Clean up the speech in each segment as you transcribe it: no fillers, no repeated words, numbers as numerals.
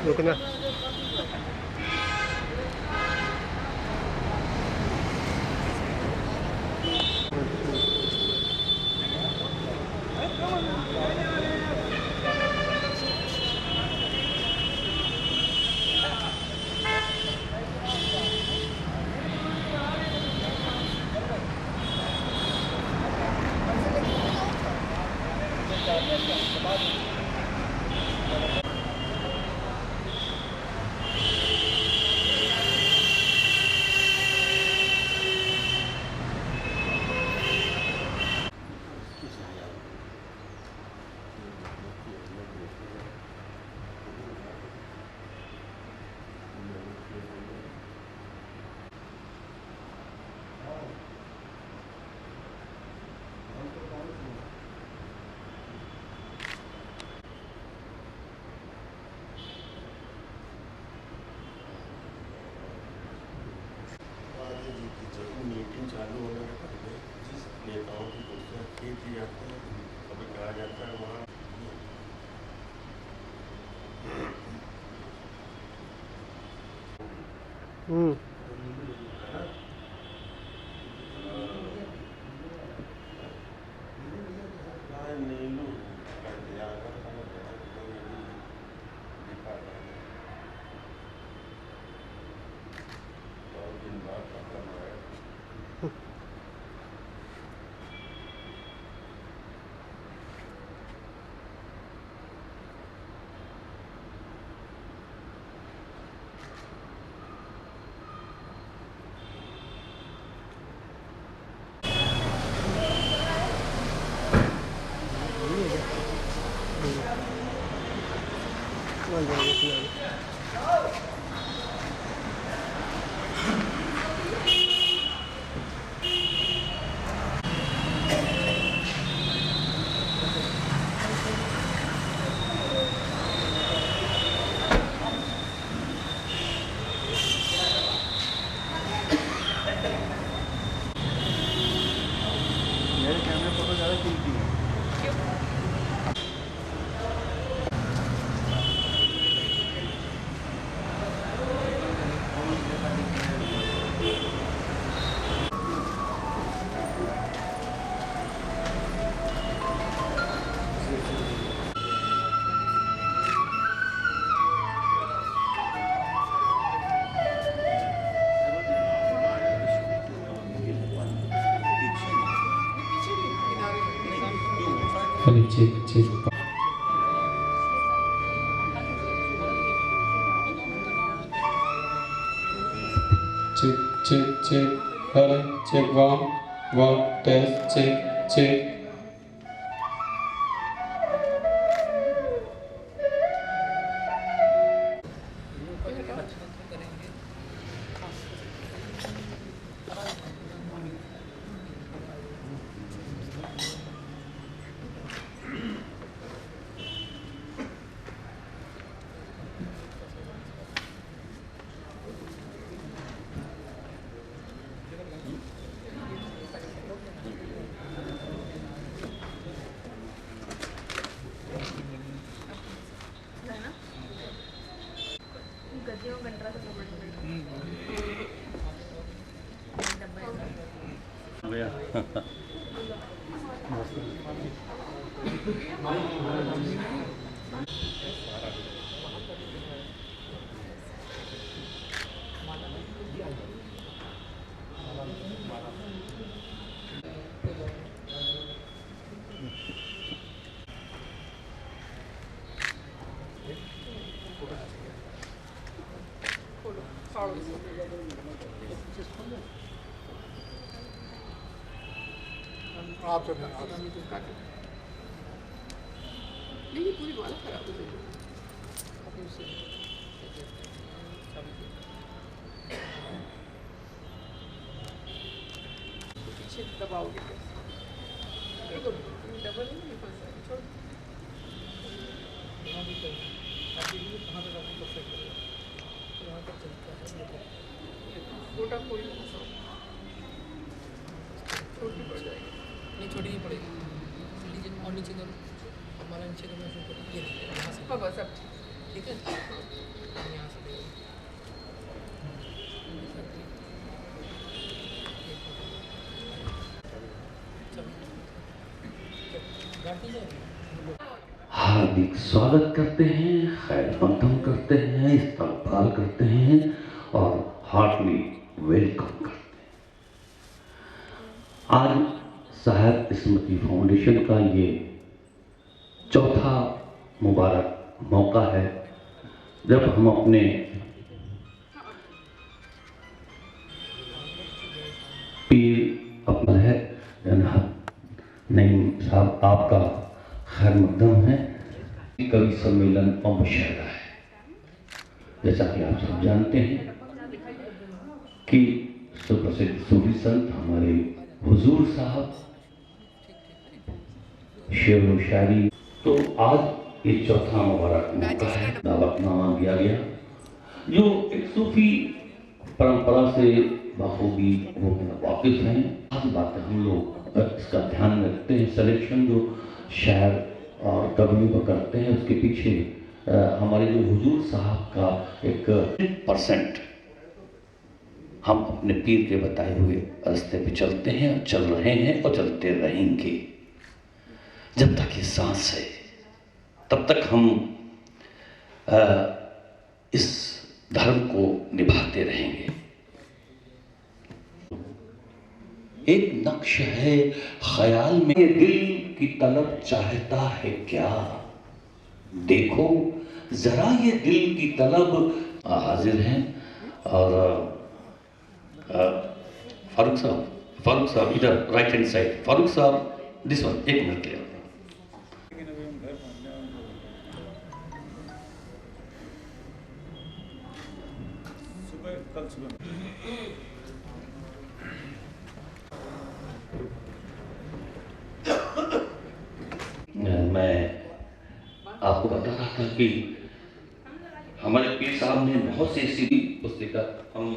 रुकना। मीटिंग चालू होने के पहले जिस नेताओं की कुर्सियाँ खींच दी जाती हैं, कभी कहा जाता है वहाँ नीलू कर दिया और दिन बाद खत्म है। Check check check check check hello check one test check check आप सब नहीं पूरी माला खराब हो गई। पीछे दबाओगे कैसे? डबल नहीं फंसा छोड़। कहाँ तक आपको सेट करेगा? यहाँ तक चलता है। छोटा कोई फंसा छोटी पड़ जाएगी। नहीं छोटी नहीं पड़ेगी। लीजिए और नीचे करो। हमारा नीचे करना शुरू करो। ये देखिए यहाँ से। हाँ बस अब ठीक है, हम यहाँ से देंगे। हार्दिक स्वागत करते हैं, खैर मकदम करते हैं, इस्तकबाल करते हैं और हार्टली वेलकम करते हैं। आज साहब स्मृति फाउंडेशन का ये चौथा मुबारक मौका है जब हम अपने पीर अपना है जनाब नईम साहब आपका खैर मकदम है। कवि सम्मेलन और मुशायरा है। जैसा कि आप सब जानते हैं कि सुप्रसिद्ध सूफी संत हमारे हुजूर साहब शेर व शायरी, तो आज ये चौथा मुबारक मौका है। दावतनामा दिया गया जो एक सूफी परंपरा से बखूबी वो वाकिफ हैं। खास बात है, हम लोग इसका ध्यान रखते हैं। सिलेक्शन जो शायर और कवियों को करते हैं उसके पीछे हमारे जो हुजूर साहब का एक 1% हम अपने पीर के बताए हुए रास्ते पे चलते हैं और चल रहे हैं और चलते रहेंगे। जब तक ये सांस है तब तक हम इस धर्म को निभाते रहेंगे। एक नक्श है ख्याल में, ये दिल की तलब चाहता है क्या, देखो जरा ये दिल की तलब। हाजिर हैं और फारूक साहब इधर राइट हैंड साइड, फारूक साहब दिस वन, एक मिनट ले। कल सुबह मैं आपको बता रहा था कि हमारे पीर साहब ने बहुत सी ऐसी पुस्तिका हम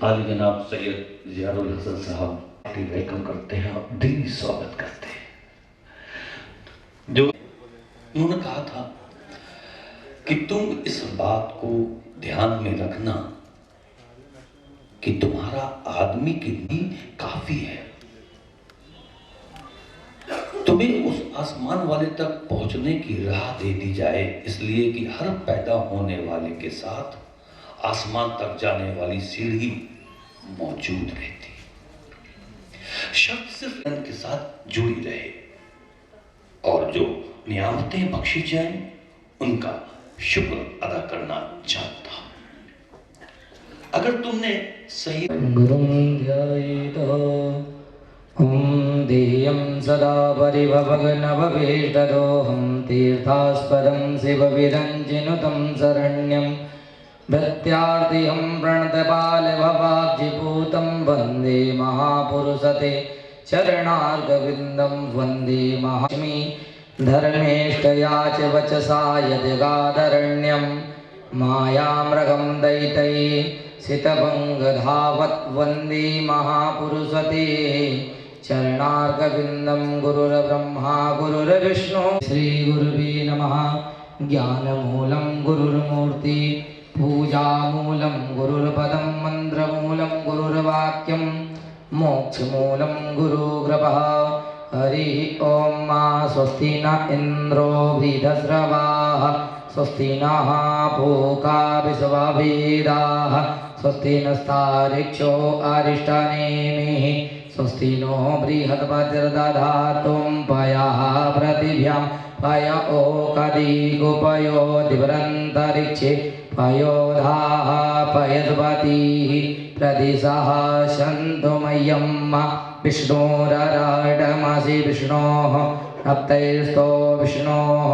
आली जनाब सैयद जियारुल हसन साहब वेलकम करते हैं और दिली स्वागत करते हैं। जो उन्होंने कहा था कि तुम इस बात को ध्यान में रखना कि तुम्हारा आदमी की नींद काफी है, तुम्हें उस आसमान वाले तक पहुंचने की राह दे दी जाए, इसलिए कि हर पैदा होने वाले के साथ आसमान तक जाने वाली सीढ़ी मौजूद रहती। शर्त सिर्फ इनके साथ जुड़ी रहे और जो नियामतें बख्शी जाएं उनका शुक्र अदा करना चाहता। अगर तुमने सही ध्येयं सदा परिभवग्नभवेष्टदोहं तीर्थास्पदं शिवविरञ्जिनुतं शरण्यं भृत्यार्तिहं प्रणतपालभवाब्जिपूतं वन्दे महापुरुषते चरणार्घविन्दं वन्दे महालक्ष्मी धर्मेष्टया च वचसा यद्गादरण्यं मायामृगं दैतये सितभङ्गधावत् वन्दे महापुरुषते चरणार्घविन्दं गुरुर्ब्रह्मा गुरुर्विष्णु श्रीगुरुवे नमः। ज्ञानमूलं गुरुर्मूर्ति पूजामूलं गुरुर्पदं मन्त्रमूलं गुरुर्वाक्यं मोक्षमूलं गुरुकृपः। हरिः ॐ मा स्वस्ति न इन्द्रो वृद्धस्रवाः स्वस्ति नः पूषा विश्ववेदाः स्वस्ति नस्तार्क्ष्यो अरिष्टनेमिः स्वस्ति नो बृहस्पतिर्दधातु पयः पृथिव्यां पय ओकदिगुपयो दिवरन्तरिक्षे पयोधाः पयस्पतिः प्रदिशः सन्तु मह्यं विष्णोरराडमसि विष्णोः नप्तैस्तो विष्णोः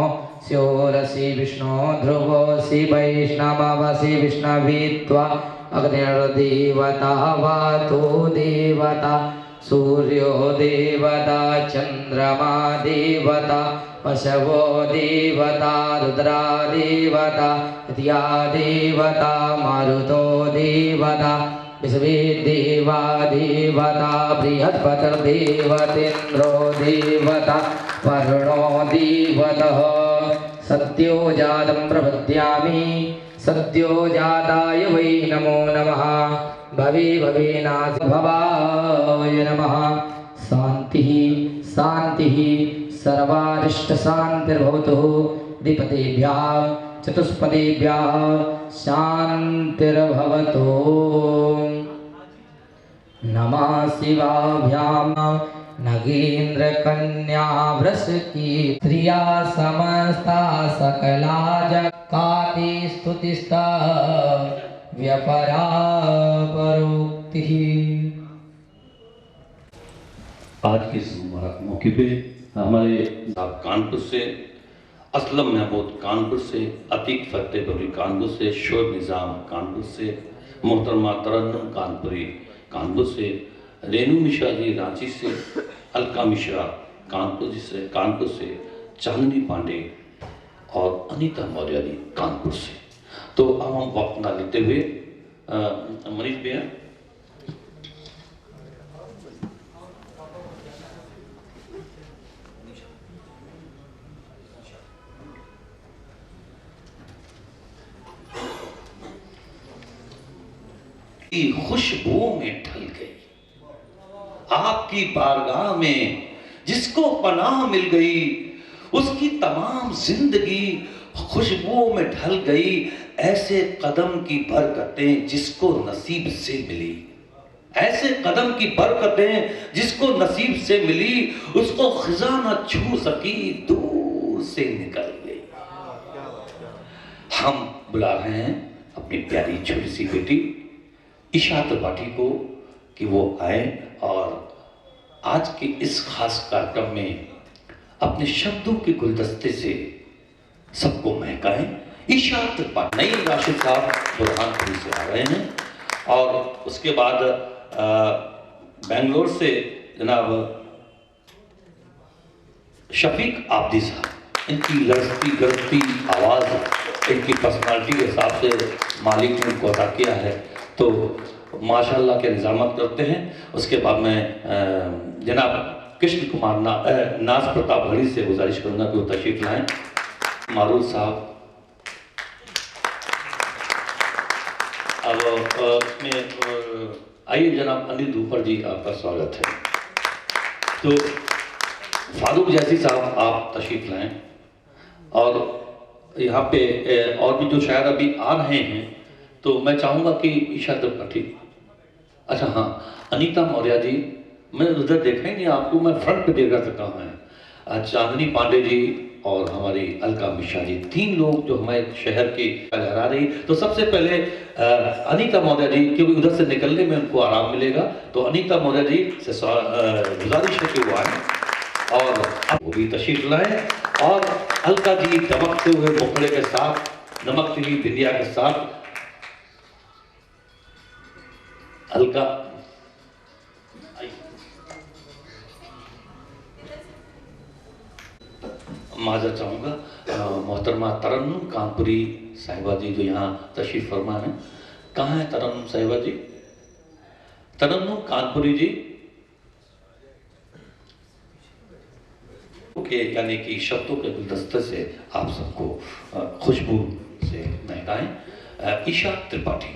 स्योरसि विष्णो ध्रुवोऽसि वैष्णवसि विष्णवीत्वा अग्निर्देवता वातो देवता सूर्यो देवता चन्द्रमा देवता पशवो देवता रुद्रा देवता या देवता मारुतो देवता विश्वे देवा देवता बृहस्पतिर्देवतेन्द्रो देवता वरुणो देवतः सद्यो जातं प्रपद्यामि सद्यो जाताय वै नमो नमः भवे भवेनाथ भवाय नमः शान्तिः शान्तिः सर्वारिष्ट शान्तिर्भवतु द्विपदेभ्यः चतुष्पदेभ्यः शान्तिर्भवतु नमः शिवाभ्यां नगेन्द्रकन्या वृषकी स्त्रिया समस्ता सकला जगत्काते स्तुतिस्ता व्यपरा परोक्तिः। आज के इस मुबारक मौके पे हमारे कानपुर से, असलम महमूद कानपुर से, अतीक फतेहपुरी कानपुर से, शोएब निज़ाम कानपुर से, मोहतरमा तरन्नुम कानपुरी कानपुर से, रेनू मिश्रा जी रांची से, अलका मिश्रा कानपुर से, चांदनी पांडे और अनीता मौर्य जी कानपुर से। तो अब हम वक्त ना लेते हुए मनीष भैया की खुशबू में ढल गई, आपकी बारगाह में जिसको पनाह मिल गई, उसकी तमाम जिंदगी खुशबुओं में ढल गई। ऐसे कदम की बरकतें जिसको नसीब से मिली, ऐसे कदम की बरकतें जिसको नसीब से मिली, उसको खिजा न छू सकी, दूर से निकल गई। हम बुला रहे हैं अपनी प्यारी छोटी सी बेटी ईशा त्रिपाठी को कि वो आए और आज के इस खास कार्यक्रम में अपने शब्दों के गुलदस्ते से सबको महकाएं। ईशा त्रिपाठी नई राशिद साहब बुरहानपुर से आ रहे हैं और उसके बाद बेंगलोर से जनाब शफीक आब्दी साहब, इनकी लड़ती गड़ती आवाज़ इनकी पर्सनालिटी के हिसाब से मालिक ने उनको अदा किया है, तो माशाल्लाह के निज़ामत करते हैं। उसके बाद मैं जनाब कृष्ण कुमार नाज प्रताप घड़ी से गुजारिश करूंगा कि वो तशरीफ लाएं। मारूफ साहब, अब आइए जनाब अनिल धूपर जी, आपका स्वागत है। तो फारूक जैसी साहब आप तशरीफ लाएं और यहाँ पे और भी जो शायर अभी आ रहे हैं, तो मैं चाहूँगा कि ईशा त्रिपाठी, अच्छा हाँ अनीता मौर्य जी, मैंने उधर देखा ही नहीं आपको, मैं फ्रंट पे देख रहा था कहाँ है। चांदनी पांडे जी और हमारी अलका मिश्रा जी, तीन लोग जो हमारे शहर की लहरा रही। तो सबसे पहले अनीता मौर्य जी, क्योंकि उधर से निकलने में उनको आराम मिलेगा, तो अनीता मौर्य जी से गुजारिश है कि वो आए और वो भी तशरीफ लाए। और अलका जी दमकते हुए मुखड़े के साथ, नमकती हुई बिंदिया के साथ, अलका माजर चाहूँगा मोहतरमा तरन्नुम कानपुरी साहिबा जी जो यहाँ तशरीफ फरमा है। कहाँ है तरन्नुम साहिबा जी? तरन्नुम कानपुरी जी के यानी कि शब्दों के गुलदस्ते से आप सबको खुशबू से महकाएं। ईशा त्रिपाठी।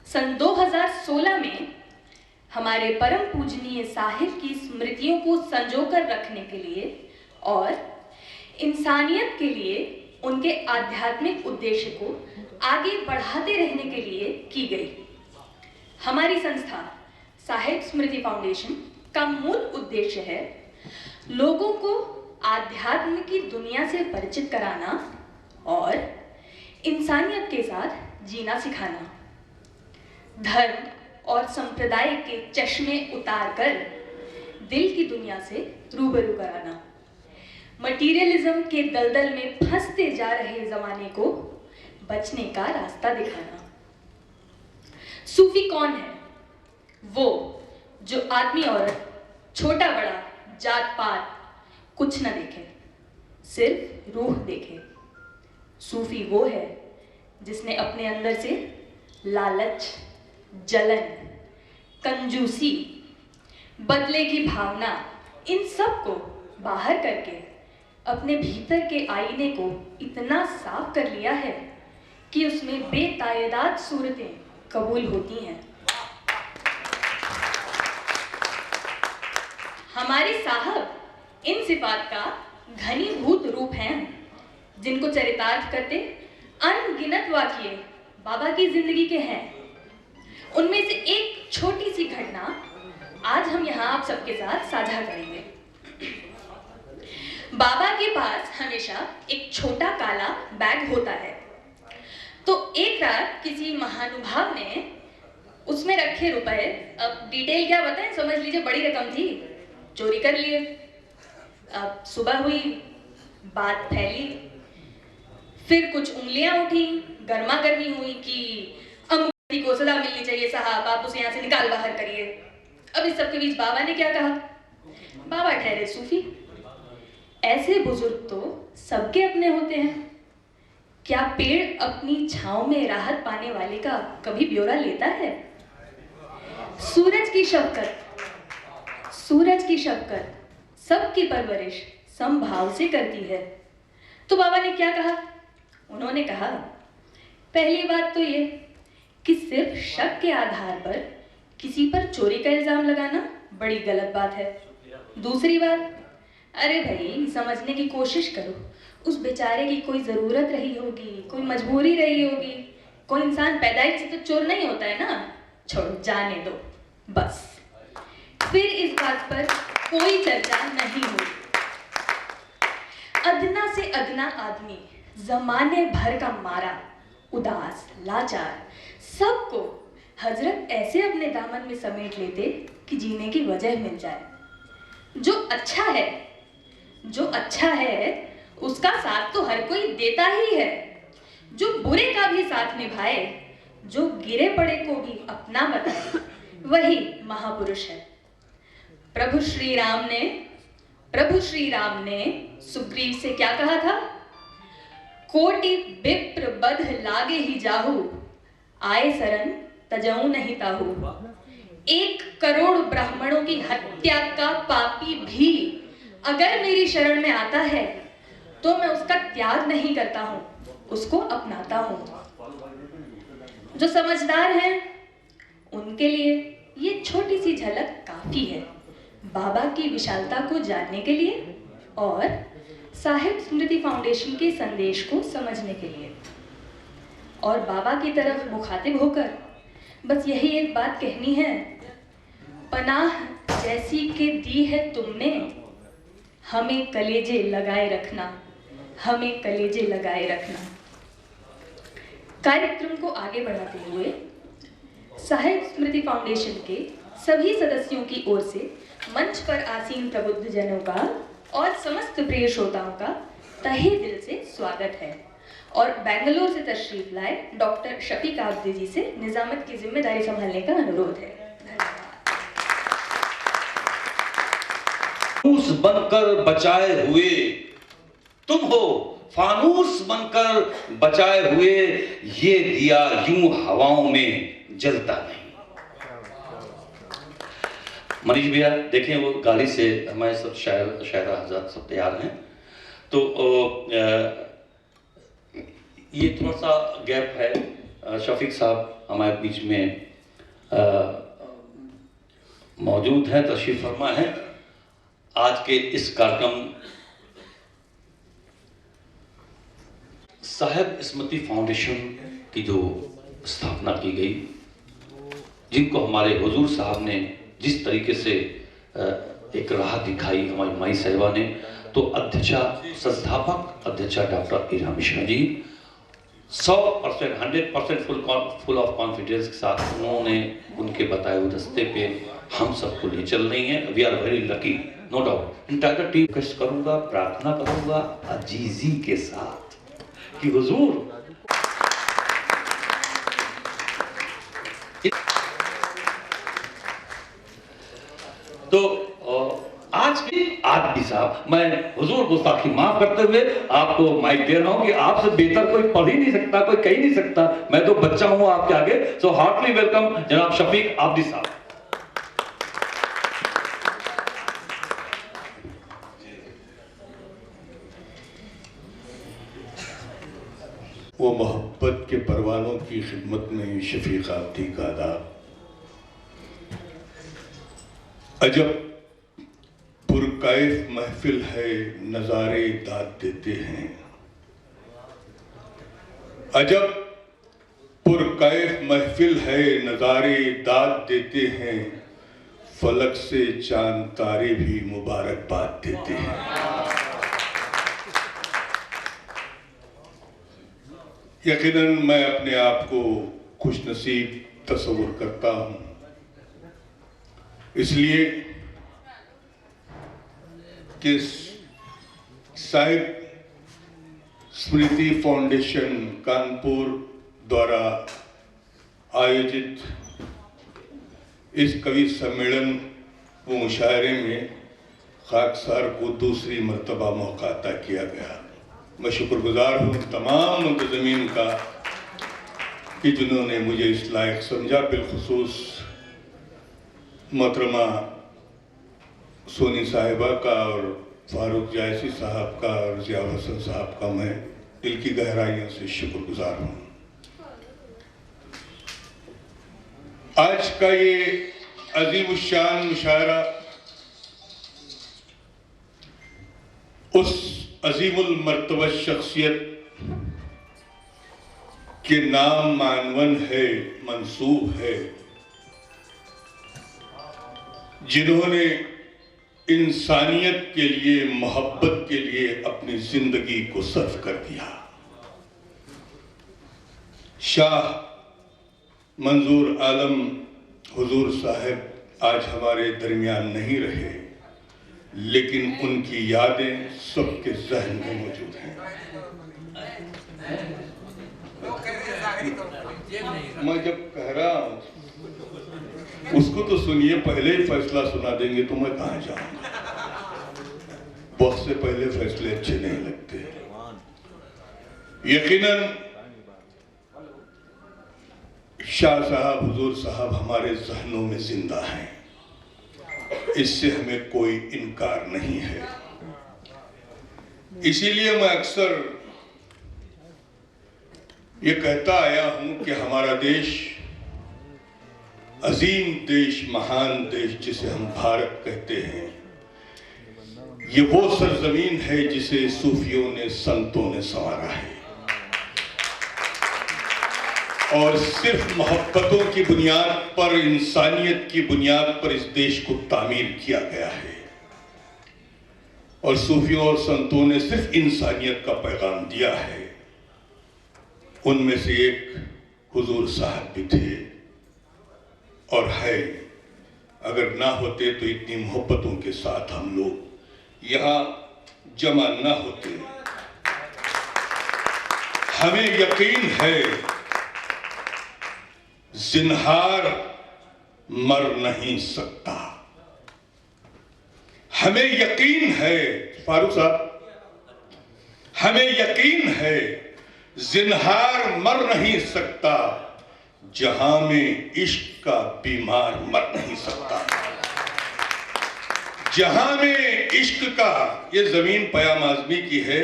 सन 2016 में हमारे परम पूजनीय साहिब की स्मृतियों को संजोकर रखने के लिए और इंसानियत के लिए उनके आध्यात्मिक उद्देश्य को आगे बढ़ाते रहने के लिए की गई। हमारी संस्था साहिब स्मृति फाउंडेशन का मूल उद्देश्य है लोगों को आध्यात्म की दुनिया से परिचित कराना और इंसानियत के साथ जीना सिखाना, धर्म और संप्रदाय के चश्मे उतारकर दिल की दुनिया से रूबरू कराना, मटीरियलिज्म के दलदल में फंसते जा रहे जमाने को बचने का रास्ता दिखाना। सूफी कौन है? वो जो आदमी औरत, छोटा बड़ा, जात पात कुछ न देखे, सिर्फ रूह देखे। सूफी वो है जिसने अपने अंदर से लालच, जलन, कंजूसी, बदले की भावना, इन सब को बाहर करके अपने भीतर के आईने को इतना साफ कर लिया है कि उसमें बेतायदाद सूरतें कबूल होती हैं। हमारे साहब इन सिफात का घनीभूत रूप हैं, जिनको चरितार्थ करते अनगिनत वाक़ये बाबा की जिंदगी के हैं। उनमें से एक छोटी सी घटना आज हम यहाँ आप सबके साथ साझा करेंगे। बाबा के पास हमेशा एक छोटा काला बैग होता है। तो एक रात किसी महानुभाव ने उसमें रखे रुपए, अब डिटेल क्या बताएं, समझ लीजिए बड़ी रकम थी, चोरी कर लिए। अब सुबह हुई, बात फैली, फिर कुछ उंगलियां उठी, गर्मा गर्मी हुई कि अमुक को सलाह मिलनी चाहिए साहब, आप उसे यहाँ से निकाल बाहर करिए। अब इस सबके बीच बाबा ने क्या कहा? बाबा ठहरे सूफी, ऐसे बुजुर्ग तो सबके अपने होते हैं। क्या पेड़ अपनी छांव में राहत पाने वाले का कभी ब्यौरा लेता है? सूरज की शफकत सबकी परवरिश समभाव से करती है। तो बाबा ने क्या कहा? उन्होंने कहा, पहली बात तो ये कि सिर्फ शक के आधार पर किसी पर चोरी का इल्जाम लगाना बड़ी गलत बात है। दूसरी बात, अरे भाई समझने की कोशिश करो, उस बेचारे की कोई ज़रूरत रही होगी, कोई मजबूरी रही होगी। कोई इंसान पैदाइश से तो चोर नहीं होता है ना, छोड़ो जाने दो बस। फिर इस बात पर कोई चर्चा नहीं हुई। अदना से अदना आदमी, जमाने भर का मारा, उदास, लाचार, सबको हजरत ऐसे अपने दामन में समेट लेते कि जीने की वजह मिल जाए। जो अच्छा है उसका साथ तो हर कोई देता ही है। जो बुरे का भी साथ निभाए, जो गिरे पड़े को भी अपना बताए, वही महापुरुष है। प्रभु श्री राम ने सुग्रीव से क्या कहा था? कोटि विप्र बध लागे ही जाहू, आए सरन तजऊ नहीं ताहू। 1 करोड़ ब्राह्मणों की हत्या का पापी भी अगर मेरी शरण में आता है तो मैं उसका त्याग नहीं करता हूं, उसको अपनाता हूं। जो समझदार हैं उनके लिए ये छोटी सी झलक काफी है बाबा की विशालता को जानने के लिए और साहिब स्मृति फाउंडेशन के संदेश को समझने के लिए। और बाबा की तरफ मुखातिब होकर बस यही एक बात कहनी है, पनाह जैसी के दी है तुमने, हमें कलेजे लगाए रखना, हमें कलेजे लगाए रखना। कार्यक्रम को आगे बढ़ाते हुए साहिब स्मृति फाउंडेशन के सभी सदस्यों की ओर से मंच पर आसीन प्रबुद्ध जनों का और समस्त प्रिय श्रोताओं का तहे दिल से स्वागत है। और बेंगलुरु से तशरीफ लाए डॉक्टर शफीक आब्दी जी से निजामत की जिम्मेदारी संभालने का अनुरोध है। फानूस बनकर बचाए हुए तुम हो, फानूस बनकर बचाए हुए, ये दिया यूं हवाओं में जलता नहीं। मनीष भैया देखें, वो गाड़ी से हमारे सब शायरा हज़रात सब तैयार हैं। तो ये थोड़ा सा गैप है। शफीक साहब हमारे बीच में मौजूद हैं, तशरीफ फरमा है। आज के इस कार्यक्रम साहिब स्मृति फाउंडेशन की जो स्थापना की गई, जिनको हमारे हुजूर साहब ने जिस तरीके से एक राह दिखाई, हमारी माई साहिबा ने, तो अध्यक्षा, संस्थापक अध्यक्षा doctor Ira Mishra ji 100% 100% full of confidence के साथ उन्होंने उनके बताए हुए रास्ते पे हम सबको ले चल रही हैं। We are very lucky, no doubt. Entire team request करूंगा, प्रार्थना करूंगा अजीजी के साथ कि हुजूर तो आज भी आदमी साहब, मैं हुजूर गुस्ताखी माफ करते हुए आपको माइक दे रहा हूं कि आपसे बेहतर कोई पढ़ ही नहीं सकता, कोई कह ही नहीं सकता। मैं तो बच्चा हूं आपके आगे। सो हार्टली वेलकम जनाब शफीक आब्दी साहब। वो मोहब्बत के परवानों की खिदमत में शफीक आबदी का आदाब। अजब पुरकाइफ महफिल है, नज़ारे दाद देते हैं। अजब पुरकाइफ महफिल है, नज़ारे दाद देते हैं। फलक से चांद तारे भी मुबारकबाद देते हैं। यकीनन मैं अपने आप को खुशनसीब तस्वुर करता हूँ, इसलिए कि साहिब स्मृति फाउंडेशन कानपुर द्वारा आयोजित इस कवि सम्मेलन व मुशायरे में खाकसार को दूसरी मरतबा मौका अता किया गया। मैं शुक्रगुजार हूँ तमाम मुंतज़मीन का कि जिन्होंने मुझे इस लायक समझा। बिलखुसूस मोहतरमा सोनी साहिबा का और फारूक जायसी साहब का और ज़िया हसन साहब का मैं दिल की गहराइयों से शुक्रगुजार हूँ। आज का ये अजीमुश्शान मुशायरा उस अजीमुल मर्तबा शख्सियत के नाम मानवन है, मंसूब है, जिन्होंने इंसानियत के लिए, मोहब्बत के लिए अपनी जिंदगी को सर्फ कर दिया। शाह मंजूर आलम हुजूर साहब आज हमारे दरमियान नहीं रहे, लेकिन उनकी यादें सबके जहन में मौजूद हैं। मैं जब कह रहा हूं उसको तो सुनिए, पहले ही फैसला सुना देंगे तो मैं कहां जाऊंगा। बहुत से पहले फैसले अच्छे नहीं लगते। यकीनन शाह साहब, हुजूर साहब हमारे जहनों में जिंदा हैं, इससे हमें कोई इनकार नहीं है। इसीलिए मैं अक्सर ये कहता आया हूं कि हमारा देश अजीम देश, महान देश जिसे हम भारत कहते हैं, ये वो सरजमीन है जिसे सूफियों ने, संतों ने संवारा है और सिर्फ मोहब्बतों की बुनियाद पर, इंसानियत की बुनियाद पर इस देश को तामीर किया गया है। और सूफियों और संतों ने सिर्फ इंसानियत का पैगाम दिया है। उनमें से एक हुजूर साहब भी थे और है। अगर ना होते तो इतनी मोहब्बतों के साथ हम लोग यहाँ जमा ना होते। हमें यकीन है जिन्हार मर नहीं सकता। हमें यकीन है फारूक साहब, हमें यकीन है जिन्हार मर नहीं सकता, जहां में इश्क का बीमार मर नहीं सकता। जहां में इश्क का, ये जमीन पयाम आजमी की है,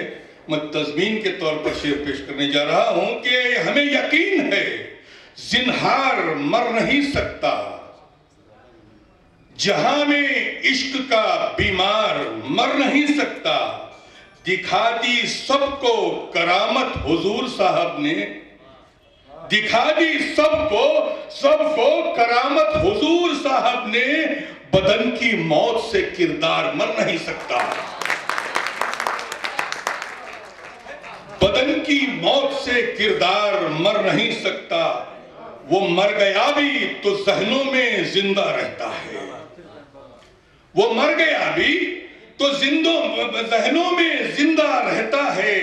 मैं तज़मीन के तौर पर शेर पेश करने जा रहा हूं कि हमें यकीन है जिन्हार मर नहीं सकता, जहां में इश्क का बीमार मर नहीं सकता। दिखा दी सबको करामत हुजूर साहब ने, दिखा दी सबको करामत हुजूर साहब ने। बदन की मौत से किरदार मर नहीं सकता। बदन की मौत से किरदार मर नहीं सकता। वो मर गया भी तो जहनों में जिंदा रहता है। वो मर गया भी तो जहनों में जिंदा रहता है।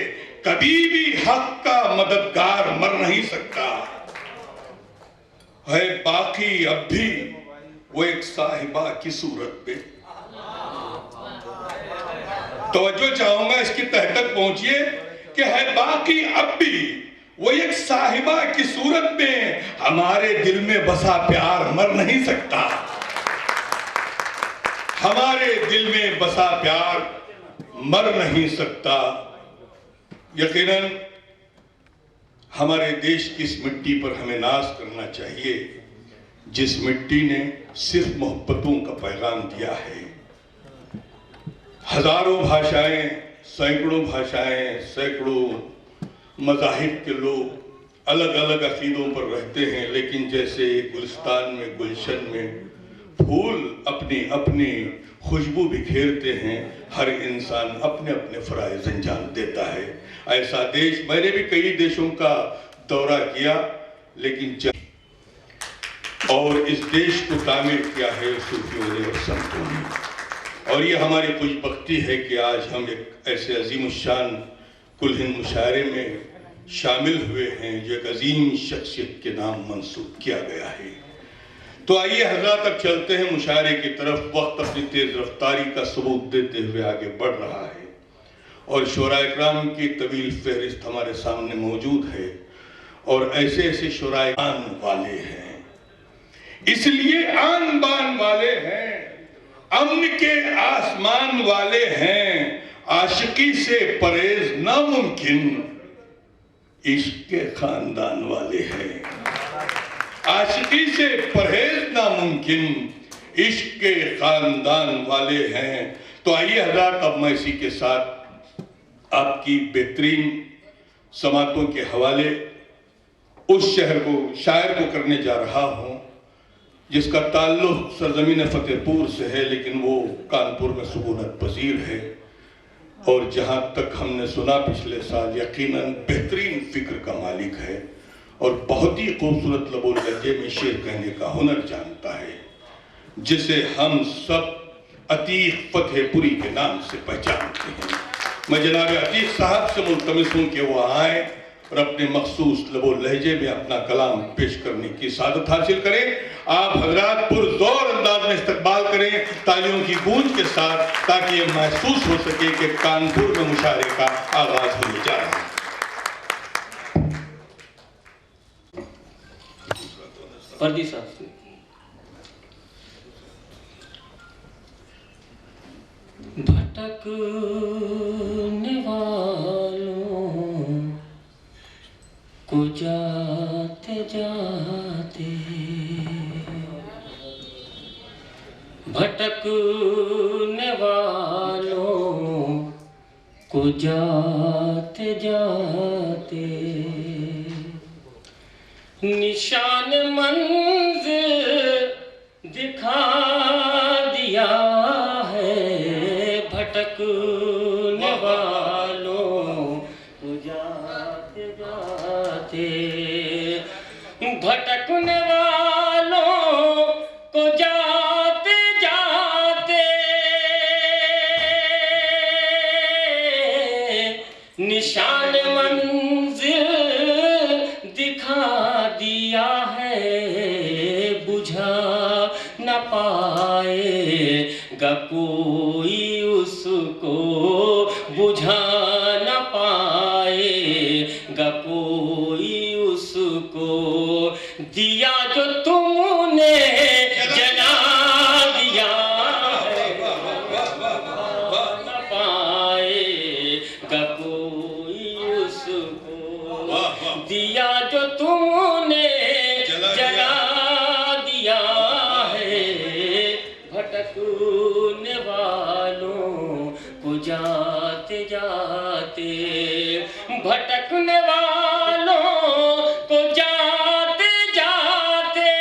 कभी भी हक का मददगार मर नहीं सकता है। बाकी अब भी वो एक साहिबा की सूरत में, तवज्जो चाहूंगा इसकी तह तक पहुंचिए कि है बाकी अब भी वो एक साहिबा की सूरत में हमारे दिल में बसा प्यार मर नहीं सकता। हमारे दिल में बसा प्यार मर नहीं सकता। यकीनन हमारे देश की इस मिट्टी पर हमें नाज करना चाहिए, जिस मिट्टी ने सिर्फ मोहब्बतों का पैगाम दिया है। हजारों भाषाएं, सैकड़ों भाषाएं, सैकड़ों मज़ाहिब के लोग अलग अलग अकीदों पर रहते हैं, लेकिन जैसे गुलिस्तान में, गुलशन में फूल अपनी अपनी खुशबू बिखेरते हैं, हर इंसान अपने अपने फराइज़ अंजाम देता है। ऐसा देश, मैंने भी कई देशों का दौरा किया, लेकिन और इस देश को तामीर किया है सूफियों ने और संतों ने। और ये हमारी खुशबख्ती है कि आज हम एक ऐसे अजीम शान कुल हिंद मुशायरे में शामिल हुए हैं जो एक अजीम शख्सियत के नाम मंसूब किया गया है। तो आइए हज़रात, अब चलते हैं मुशायरे की तरफ। वक्त अपनी तेज रफ्तारी का सबूत देते हुए आगे बढ़ रहा है और शोराए इकराम की तवील फहरिस्त हमारे सामने मौजूद है और ऐसे ऐसे शोराए आन वाले हैं, इसलिए आन बान वाले हैं, अमन के आसमान वाले हैं, आशिकी से परहेज नामुमकिन, इश्क के खानदान वाले हैं। आशिकी से परहेज नामुमकिन, इश्क के खानदान वाले हैं। तो आइए हज़रात, अब मैं इसी के साथ आपकी बेहतरीन समातों के हवाले उस शहर को, शायर को करने जा रहा हूँ जिसका ताल्लुक सरजमीन फतेहपुर से है, लेकिन वो कानपुर में सुकूनत पजीर है। और जहाँ तक हमने सुना पिछले साल, यकीनन बेहतरीन फिक्र का मालिक है और बहुत ही खूबसूरत लबो लहजे में शेर कहने का हुनर जानता है, जिसे हम सब अतीक फतेहपुरी के नाम से पहचानते हैं। मैं जनाब अतीक साहब से मुल्तमिस हूँ कि वो आए और अपने मखसूस लबो लहजे में अपना कलाम पेश करने की सादत हासिल करें। आप हजरात पुरजोर अंदाज में इस्तकबाल करें तालियों की गूंज के साथ, ताकि ये महसूस हो सके कि कानपुर में मुशायरे का आगाज होने जा रहा है। पर्दी साहब, भटकने वालों को जाते जाते, भटकने वालों को जाते जाते, निशान मंज़िल दिखा दिया है, भटकने वालों को जाते जाते, भटकने वालों को जाते जाते, निशान मंज़िल दिखा दिया है, बुझा न पाएगा कोई उसको, बुझा न पाएगा कोई उसको, दिया जो तुमने जला दिया है, न पाएगा कोई उसको, दिया जो तुमने जला दिया है, भटकने वालों को जाते जाते, भटकने वालों को जाते जाते,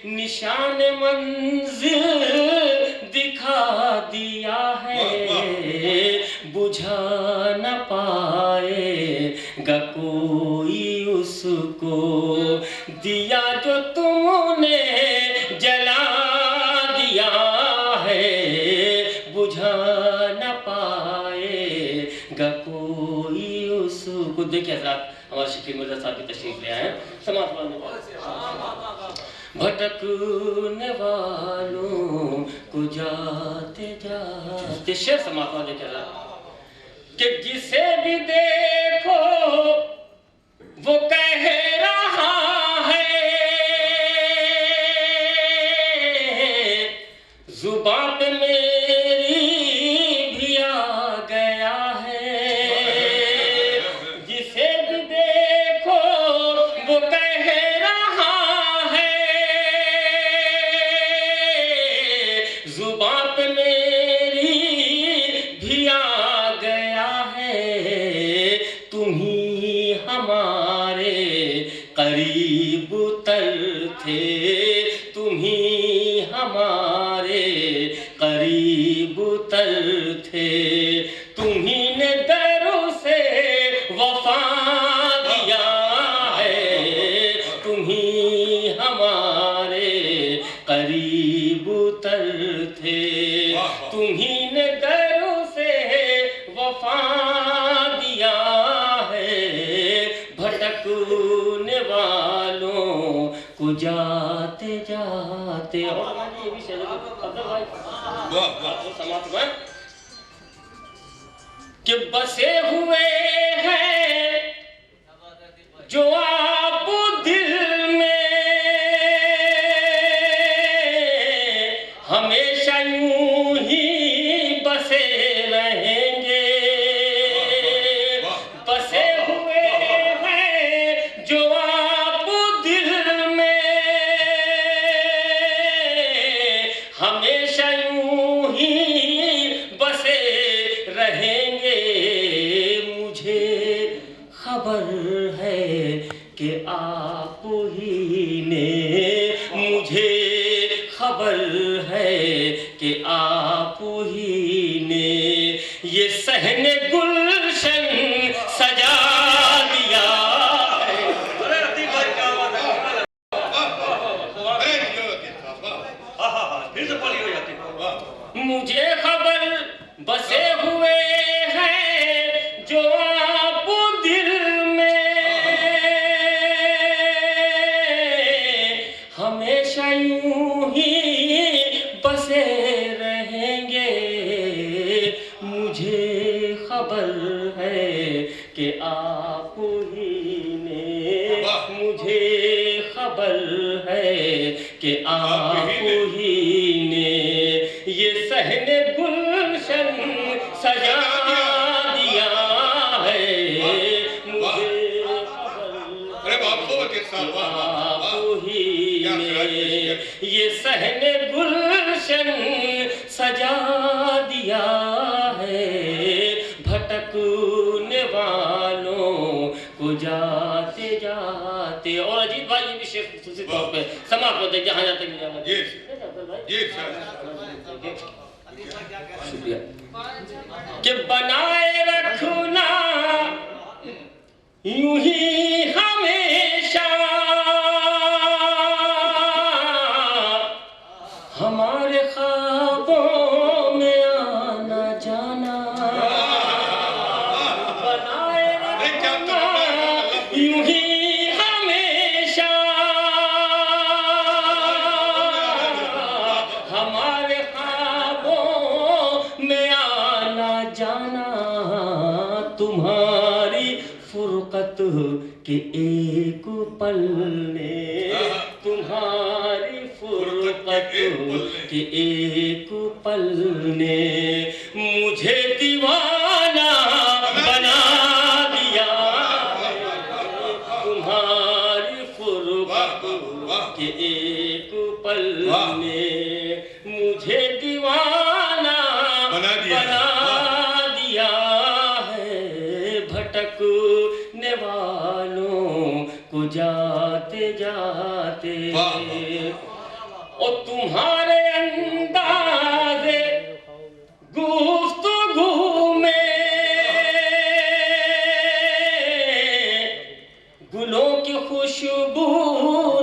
निशान मंजिल दिखा दिया है, बुझा न पाएगा कोई उसको, दिया जो तुमने जला दिया है, बुझा न पाएगा कोई उसको। देखिए हज़रात, हमारे शकील मिर्ज़ा साहब की तशरीफ ले आए हैं। भटकने वालों को जाते जाते, शेर समाप्त देखिए कि जिसे भी देखो वो कह रहा है, जुबान पे मेरी भी आ गया है, यहाँ पे मेरी भी आ गया है, तुम ही हमारे करीब उतर थे, तुम ही हमारे करीब उतर थे, तुम ही ने दरों से वफा दिया है, तुम ही हमारे करीब उतर थे, तुम ही ने दरों से वफा दिया है, भटकने वालों को जाते जाते। और ये भी शेर भाई समाप्त में कि बसे हुए हैं जो आप दिल में, हमेशा यूं ही बसे रहेंगे, बसे हुए हैं जो आप दिल में, हमेशा यूं ही बसे रहेंगे। मुझे खबर है कि आप ही ने, मुझे खबर है कि आप ही ने ये सहने गुलशन सजा दिया है। अरे अति भाई क्या बात है, अरे फिर से पड़ी हो जाती है। मुझे खबर बसे हुए हैं जो आप दिल में, हमेशा यूं ही बसे रहेंगे। मुझे खबर है कि आप ही ने, मुझे खबर है कि आप ही ने ये सहने गुलशन सजा दिया है। मुझे अरे बाप को आप ही ने ये सहने गुलशन सजा दिया है, भटकने वालों को जाते जाते। और अजीत भाई ये विशेष खुशी तौर पे समाप्त होते जहाँ जाते जी शुक्रिया कि बनाए रखना यूं ही हमेशा हमारे ख्वाबों में आना जाना, बनाए रखना यूं ही हमेशा हमारे ख्वाबों में आना जाना। तुम्हारी फुरकत के एक पल ने, तुम्हारी फुरकत के एक पल ने मुझे दीवाना बना दिया। तुम्हारी फुरकत के एक पल ने मुझे दीवाना बना दिया है, भटकने वालों को जाते जाते। और तुम्हारे अंदाज़े गुफ्तगू में गुलों की खुशबू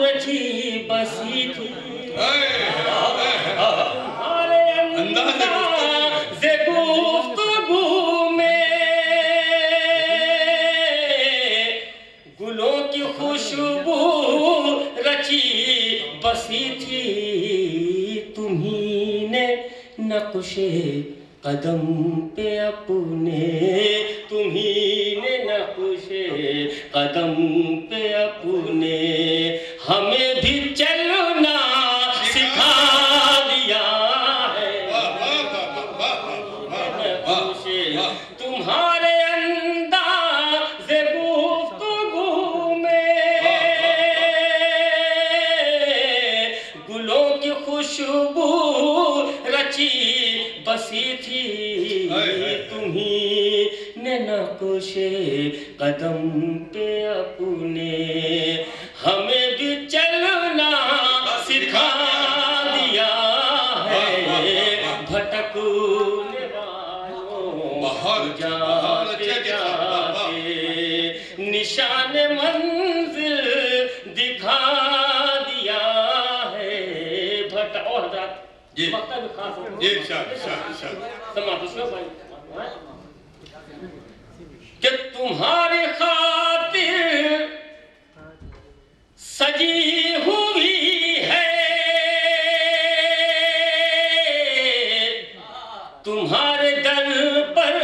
रची बसी थी। तुम्हारे अंदाज़े गुफ्तगू में गुलों की खुशबू रची बसी थी। तुम्ही ने नक्शे कदम पे अपने, तुम्ही ने नक्शे कदम पे अपने हमें भी चलना सिखा दिया है। नक्शे तुम्हारे अंदाज़े गुफ्तगू में गुलों की खुशबू रची बसी थी तुम्ही ने नक्शे कदम पे अपने, हमें भी चलना सिखा दिया है भटकने वालों जाते जाते, निशान मंजिल दिखा दिया है ये कि तुम्हारी खातिर सजी हुई है, तुम्हारे दर पर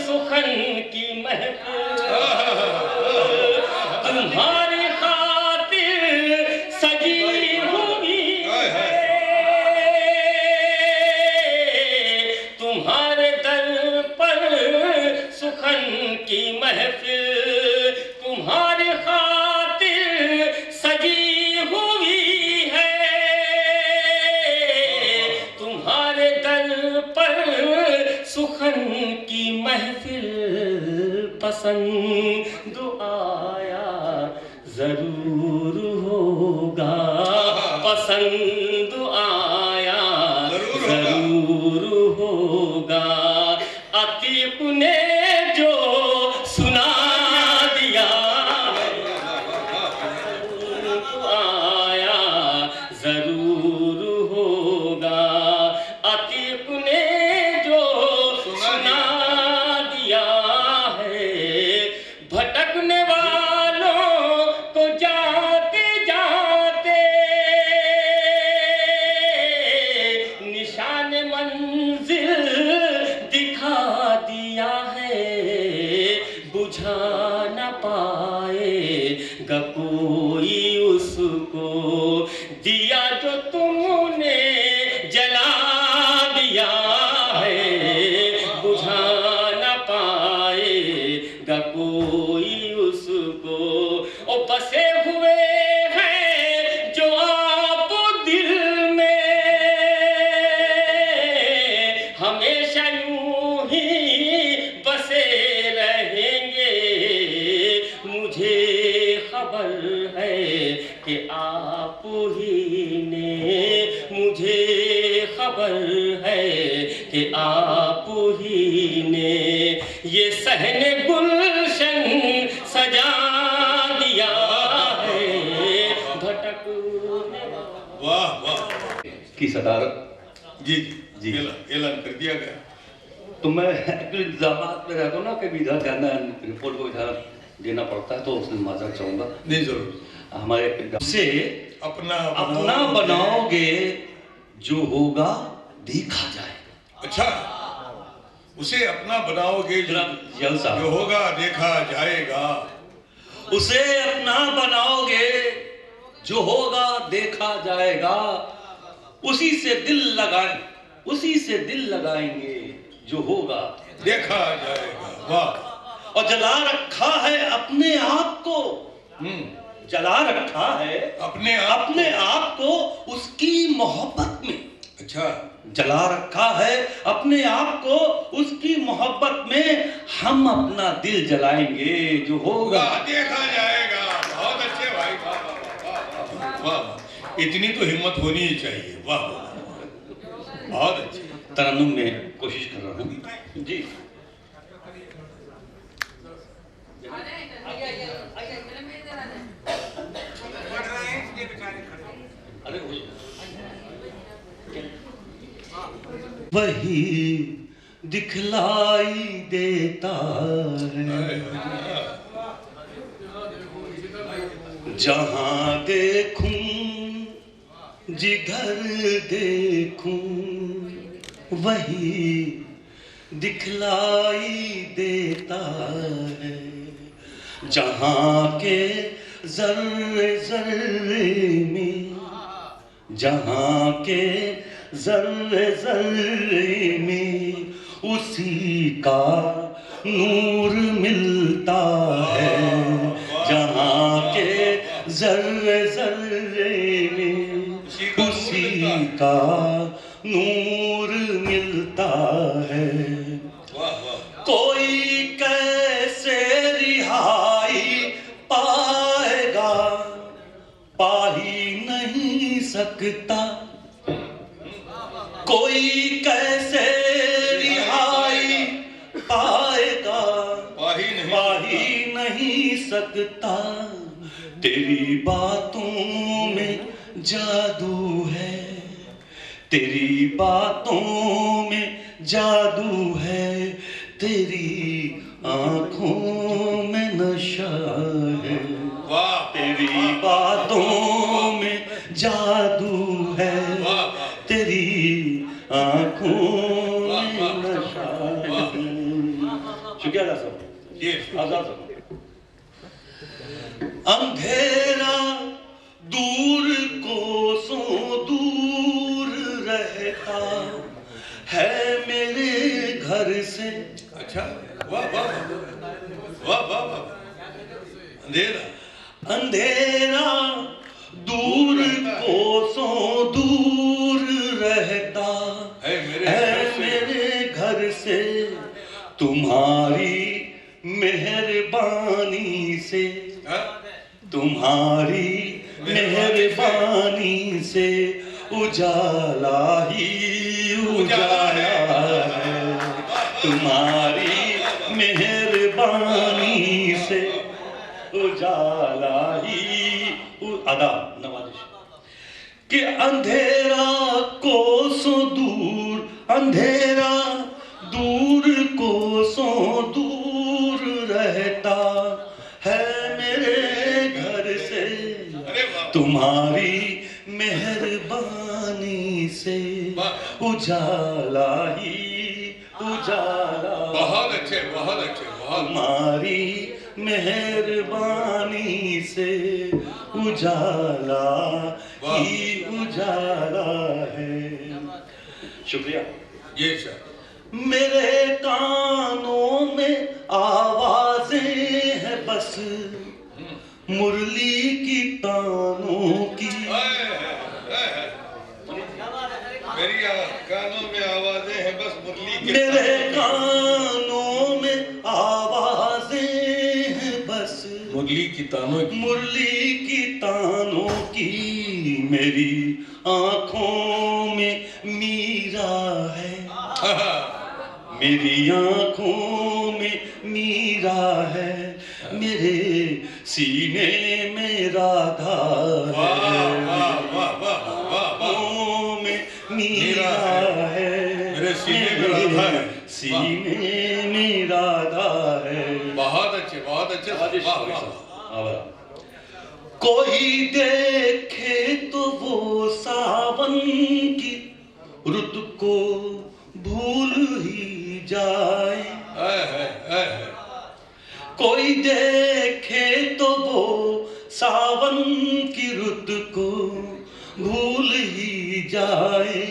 सुखन की महफिल, तुम्हारी खातिर सजी हुई है, तुम्हारे दर पर सुखन की महफिल, तुम्हारी खातिर सजी हुई है, तुम्हारे दर पर सुखन की महफिल, पसंद आया जरूर होगा, पसंद आया जरूर होगा, अतीक ने जो सुना दिया आया जरूर होगा, अतीक ने जो सुना दिया है, भटकने वालों को जाते जाते निशान मंजिल दिखा दिया है, बुझा न पाएगा कोई उसको, दिया जो तुमने जला दिया है, बुझा न पाएगा कोई उसको, ओ बसे हुए हैं जो आप दिल में, हमेशा यूं ही बसे रहेंगे, मुझे खबर है कि आप ही ने, मुझे खबर है कि आप ही ने ये सहने गुलशन सजा दिया है, भटकने वाह वाह की सदारत जी जी। ऐलान कर दिया गया। तो मैं एक्चुअली इंतजामात में रहता हूँ ना, कभी इधर जाना रिपोर्ट को इधर देना पड़ता है, तो उसमें माजरत चाहूँगा। नहीं जरूर, हमारे से अपना अपना बनाओगे जो होगा देखा जाएगा। अच्छा, उसे अपना बनाओगे जलसा जो होगा देखा जाएगा, उसे अपना बनाओगे जो होगा देखा जाएगा, उसी से दिल लगाए, उसी से दिल लगाएंगे जो होगा देखा जाएगा। वाह, और जला रखा है अपने आप को, जला रखा है अपने आप को उसकी मोहब्बत में। अच्छा, जला रखा है अपने आप को उसकी मोहब्बत में, हम अपना दिल जलाएंगे जो होगा देखा जाएगा। बहुत अच्छे भाई, वाह वाह वाह वाह, इतनी तो हिम्मत होनी ही चाहिए। वाह, बहुत अच्छे। तरन्नुम में कोशिश कर रहा हूँ जी। वही दिखलाई देता है जहां देखूं जिधर देखूं, वही दिखलाई देता है जहां के जर्रे जर्रे में, जहां के जर्रे जर्रे में उसी का नूर मिलता है, जहां के जर्रे जर्रे में उसी का नूर मिलता चलता है। कोई कैसे रिहाई पाएगा, पा ही नहीं सकता। कोई कैसे रिहाई पाएगा, पा ही नहीं सकता। तेरी बातों में जादू है, तेरी बातों में जादू है, तेरी आंखों में नशा है। तेरी बातों में जादू है, तेरी आंखों में नशा है। शुक्रिया साहब, आजाद साहब। अंधेरा दूर कोसों दूर रहता है मेरे घर से। अच्छा, वाह वाह वाह वाह वाह। अंधेरा अंधेरा दूर कोसों दूर रहता है मेरे घर से। तुम्हारी मेहरबानी से, तुम्हारी मेहरबानी से उजाला ही उजाला है। तुम्हारी मेहरबानी से उजाला ही अदा नवाजिश कि अंधेरा कोसों दूर, अंधेरा दूर कोसों दूर रहता है मेरे घर से। तुम्हारी मेहरबानी से उजाला ही उजाला। बहुत अच्छे, बहुत अच्छे, बहुत। तुम्हारी मेहरबानी से उजाला ही उजाला है। शुक्रिया। ये सर मेरे कानों में आवाजें हैं बस मुरली की तानों की। मेरी कानों में आवाजें हैं बस मुरली की। मेरे कानों में आवाजें हैं बस मुरली की तानों की। मुरली की तानों की। मेरी आंखों में मीरा है, मेरी आंखों में मीरा है, मेरे सीने में राधा है। आंखों में मीरा है, मेरे सीने में राधा है। सीने में राधा है। बहुत अच्छे, बहुत अच्छे। कोई देखे तो वो सावन की रुत को भूल ही जाए। कोई देखे तो वो सावन की रुत को भूल ही जाए।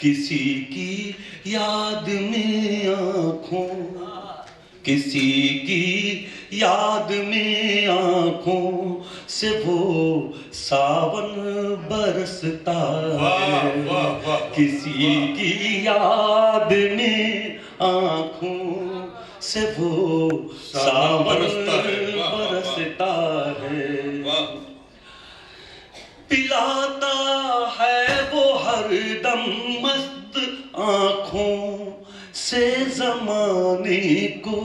किसी की याद में आँखों, किसी की याद में आँखों से वो सावन बरसता है। किसी की याद में आँखों से वो सावन बरसता है। पिलाता है वो हरदम मस्त आँखों से ज़माने को।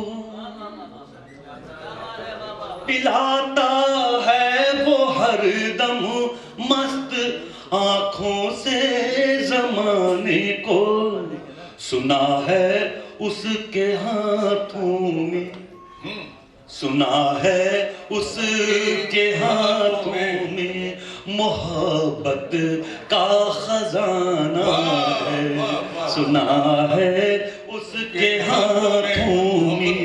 पिलाता है वो हरदम मस्त आँखों से ज़माने को। सुना है उसके हाथों में, सुना है उसके हाथों में मोहब्बत का खजाना है। सुना है उसके हाथों में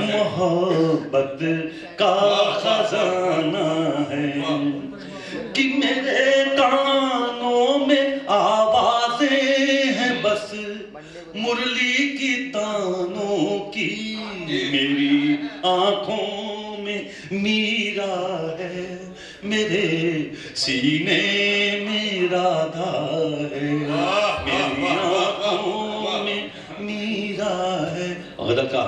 मोहब्बत का खजाना है। कि मेरे कानों में आवाजें हैं बस मुरली की तानों की। मेरी आंखों में मीरा है, मेरे सीने में राधा है, मेरी आँखों में मीरा है। गज़ल का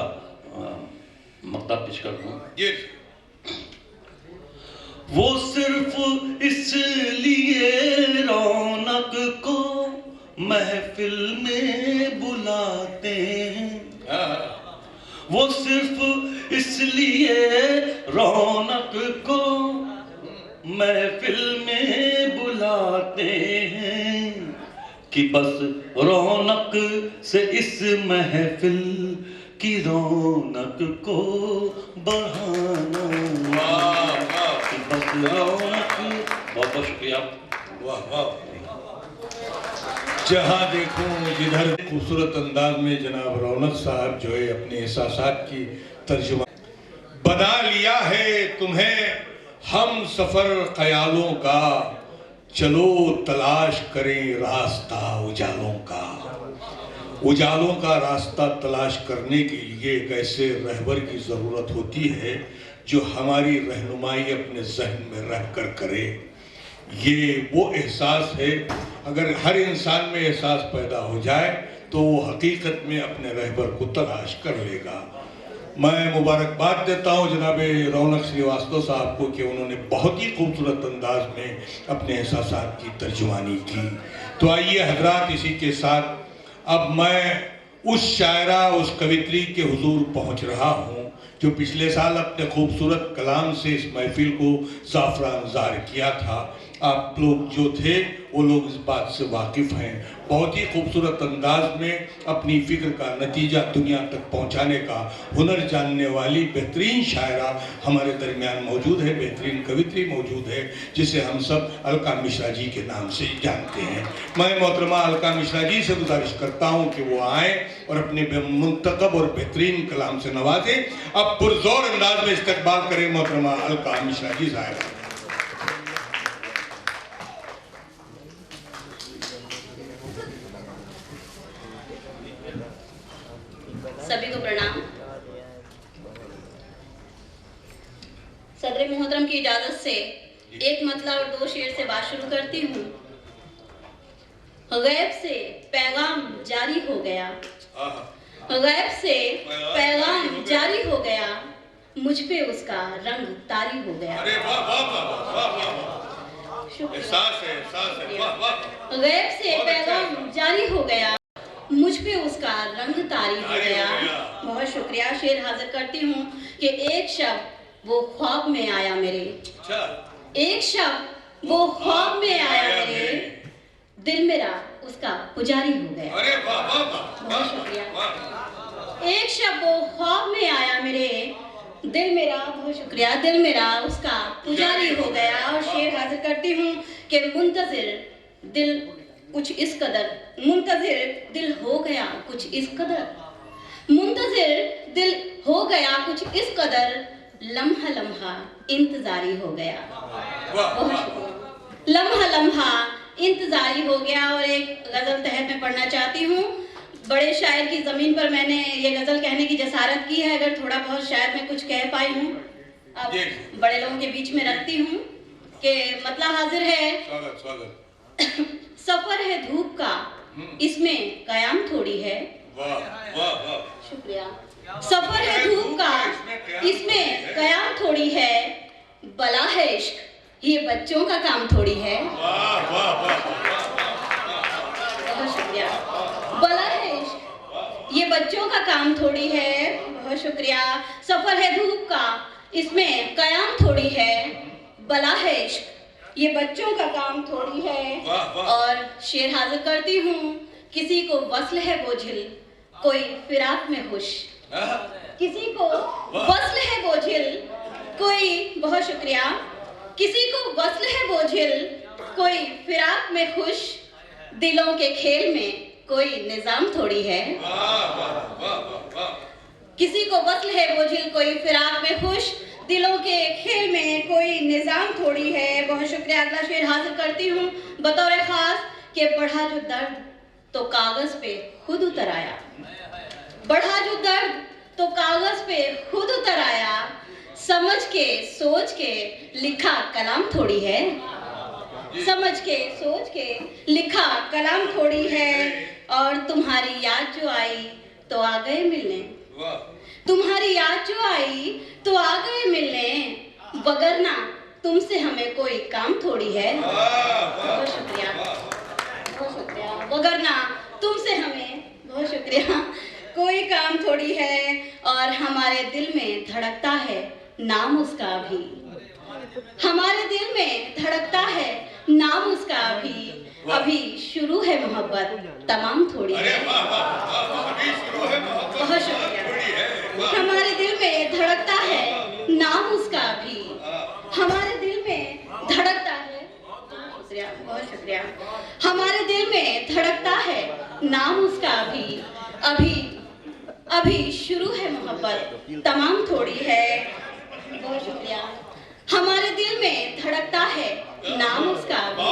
मक्ता पेश कर दूं। वो सिर्फ इसलिए रौनक को महफिल में बुलाते हैं, वो सिर्फ इसलिए रौनक को महफिल में बुलाते हैं कि बस रौनक से इस महफिल की रौनक को बढ़ाना। बस रौनक। बहुत बहुत शुक्रिया। वाह वाह। जहाँ देखूं जिधर खूबसूरत अंदाज में जनाब रौनक साहब जो है अपने एहसासात की तर्जुमा बना लिया है तुम्हें हम सफर ख्यालों का, चलो तलाश करें रास्ता उजालों का। उजालों का रास्ता तलाश करने के लिए एक ऐसे रहबर की ज़रूरत होती है जो हमारी रहनुमाई अपने जहन में रख कर करे। ये वो एहसास है, अगर हर इंसान में एहसास पैदा हो जाए तो वो हकीकत में अपने रहबर को तलाश कर लेगा। मैं मुबारकबाद देता हूँ जनाब रौनक श्रीवास्तव साहब को कि उन्होंने बहुत ही खूबसूरत अंदाज में अपने एहसासात की तर्जुमानी की। तो आइए हजरात, इसी के साथ अब मैं उस शायरा, उस कवित्री के हुजूर पहुँच रहा हूँ जो पिछले साल अपने खूबसूरत कलाम से इस महफिल को ज़ाफ़रानज़ार किया था। आप लोग जो थे वो लोग इस बात से वाकिफ़ हैं। बहुत ही खूबसूरत अंदाज में अपनी फ़िक्र का नतीजा दुनिया तक पहुंचाने का हुनर जानने वाली बेहतरीन शायरा हमारे दरमियान मौजूद है, बेहतरीन कवित्री मौजूद है जिसे हम सब अलका मिश्रा जी के नाम से जानते हैं। मैं मोहतरमा अलका मिश्रा जी से गुजारिश करता हूँ कि वो आएँ और अपने मुंतखब और बेहतरीन कलाम से नवाजें। अब पुरजोर अंदाज में इस्तकबाल करें मोहतरमा अलका मिश्रा जी साहब। सभी को प्रणाम। सदर मोहतरम की इजाजत से एक मतला और दो शेर से बात शुरू करती हूँ। गैब से पैगाम जारी हो गया, गैब से पैगाम जारी हो गया, मुझ पे उसका रंग तारी हो गया। अरे वाह वाह वाह वाह, एहसास है, एहसास है, वाह वाह। गैब से पैगाम जारी हो गया, मुझ पे उसका रंग तारी हो गया। बहुत शुक्रिया। शेर हाजिर करती हूँ कि एक शब्द वो ख्वाब में आया मेरे, एक शब्द वो ख्वाब में आया मेरे, दिल मेरा उसका पुजारी हो गया। अरे वाह वाह वाह, बहुत शुक्रिया। एक शब्द वो ख्वाब में आया मेरे, दिल मेरा, बहुत शुक्रिया, दिल मेरा उसका पुजारी हो गया। और शेर हाजिर करती हूँ कि मुंतजिर दिल कुछ इस कदर, मुंतजिर दिल हो गया कुछ इस कदर, मुंतजिर दिल हो गया कुछ इस कदर, लम्हा लम्हा इंतजारी हो गया। लम्हा लम्हा इंतजारी हो गया। और एक गजल तहत में पढ़ना चाहती हूँ। बड़े शायर की ज़मीन पर मैंने ये गजल कहने की जसारत की है। अगर थोड़ा बहुत शायद मैं कुछ कह पाई हूँ, अब बड़े लोगों के बीच में रखती हूँ कि मतलब हाजिर है। स्वागत स्वागत। सफर है धूप का, इसमें कयाम थोड़ी है। वाह वाह वाह, शुक्रिया। सफर है धूप का, इसमें कयाम थोड़ी है, बला है इश्क ये बच्चों का काम थोड़ी है। वाह वाह वाह, बहुत शुक्रिया। बला है इश्क ये बच्चों का काम थोड़ी है। बहुत शुक्रिया। सफर है धूप का, इसमें कयाम थोड़ी है, बला है इश्क ये बच्चों का काम थोड़ी है। और शेर हाजिर करती हूँ। किसी को वस्ल है बोझिल, कोई फिराक में खुश, किसी को वस्ल है बोझिल, कोई, बहुत शुक्रिया, किसी को वस्ल है बोझिल, कोई फिराक में खुश, दिलों के खेल में कोई निजाम थोड़ी है। किसी को वस्ल है बोझिल, कोई फिराक में खुश, दिलों के खेल में कोई निजाम थोड़ी है। बहुत शुक्रिया। अगला शेर हाजिर करती हूँ बतौर खास कि बढ़ा जो दर्द तो कागज पे खुद उतर आया, बढ़ा जो दर्द तो कागज पे खुद उतर आया, समझ के सोच के लिखा कलाम थोड़ी है, समझ के सोच के लिखा कलाम थोड़ी है। और तुम्हारी याद जो आई तो आ गए मिलने, तुम्हारी याद जो आई तो आ गए मिलने, वगरना तुमसे हमें कोई काम थोड़ी है। बहुत शुक्रिया, बहुत शुक्रिया। वगरना तुमसे हमें, बहुत शुक्रिया, कोई काम थोड़ी है। और हमारे दिल में धड़कता है नाम उसका अभी, हमारे दिल में धड़कता है नाम उसका अभी। अभी शुरू है मोहब्बत तमाम थोड़ी है। बहुत शुक्रिया। हमारे दिल में धड़कता है नाम उसका अभी, हमारे दिल में धड़कता है, शुक्रिया, बहुत शुक्रिया। हमारे दिल में धड़कता है नाम उसका अभी। अभी अभी शुरू है मोहब्बत तमाम थोड़ी है। बहुत शुक्रिया। हमारे दिल में धड़कता है नाम उसका अभी,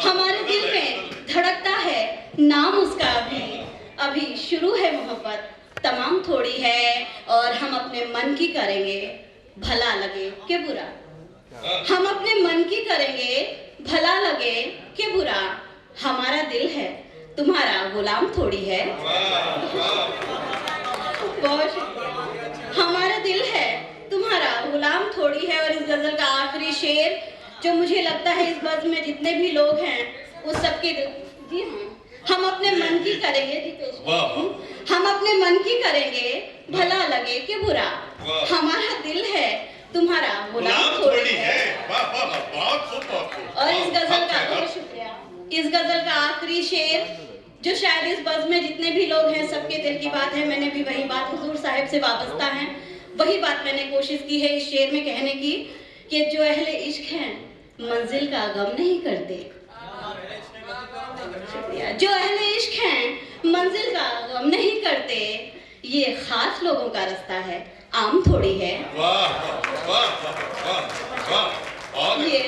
हमारे दिल में धड़कता है नाम उसका अभी। अभी शुरू है मोहब्बत तमाम थोड़ी है। और हम अपने मन की करेंगे भला लगे कि बुरा, हम अपने मन की करेंगे भला लगे कि बुरा। हमारा दिल है तुम्हारा गुलाम थोड़ी है। बहुत हमारा दिल है तुम्हारा गुलाम थोड़ी है। और इस गजल का आखिरी शेर जो मुझे लगता है इस बज़्म में जितने भी लोग हैं उस सबके, जी हाँ, हम अपने मन की करेंगे, जी पेश हम अपने मन की करेंगे भला लगे कि बुरा। हमारा दिल है तुम्हारा गुलाम थोड़ी है। और इस गजल का, बहुत शुक्रिया, इस गजल का आखिरी शेर जो शायद इस बज़्म में जितने भी लोग हैं सबके दिल की बात है। मैंने भी वही बात हुजूर साहिब से वाबस्ता है, वही बात मैंने कोशिश की है इस शेर में कहने की कि जो अहले इश्क हैं मंजिल का गम नहीं करते। जो अहले इश्क हैं मंजिल का गम नहीं करते, ये खास लोगों का रास्ता है, आम थोड़ी है। ये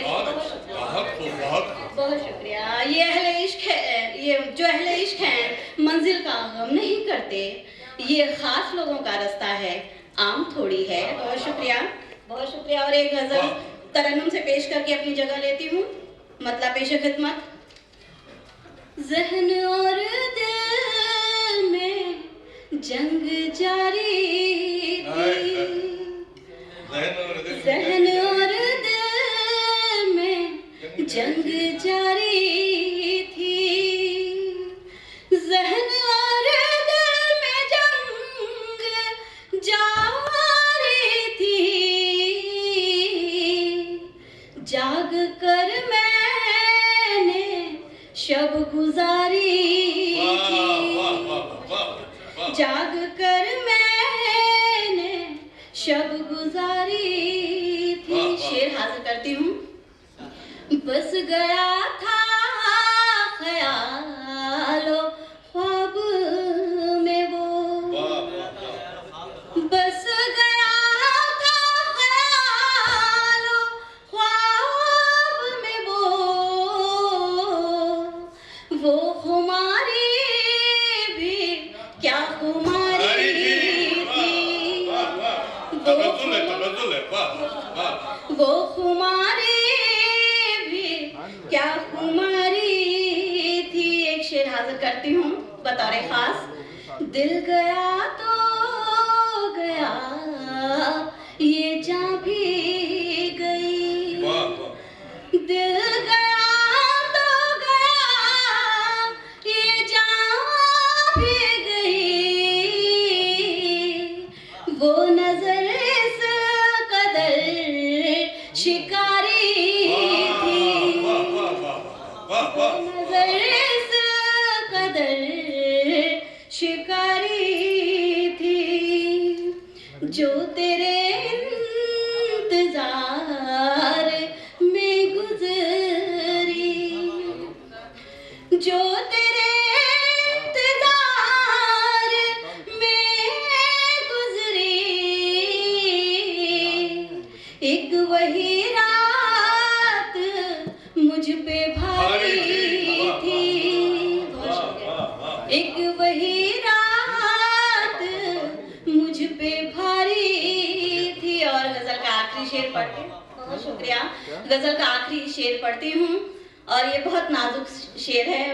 बहुत शुक्रिया। ये अहले इश्क है, ये जो अहले इश्क हैं मंजिल का गम नहीं करते, ये खास लोगों का रास्ता है, आम थोड़ी है। बहुत शुक्रिया, बहुत शुक्रिया। और एक गजल तरन्नुम से पेश करके अपनी जगह लेती हूँ। मतलब पेश खिदमत। ज़हन और दिल में जंग जारी थी, ज़हन और दिल में जंग जारी थी, ज़हन और दिल में जंग जारी थी, जाग कर मैंने शब गुजारी थी, जाग कर मैंने शब गुजारी थी। शेर हाजिर करती हूँ। बस गया था ख्यालो ख्वाब में वो, बस गया था ख्यालो ख्वाब में वो खुमारी भी क्या खुमारी थी, वो खुमारी क्या खुमारी थी। एक शेर हाजिर करती हूँ बतौर खास। दिल गया तो गया ये जान भी गई, दिल गया तो गया ये जान भी गई, वो नजर इस कदर शिकारी थी, नजर इस कदर शिकारी थी, जो तेरे इंतजार में गुजरी, जो तेरे इंतजार में गुजरी, एक वही रात मुझ पे भारी थी, एक वही रात मुझ पे भारी पढ़ती हूँ। बहुत शुक्रिया। गजल का आखिरी शेर पढ़ती हूँ और ये बहुत नाजुक शेर है,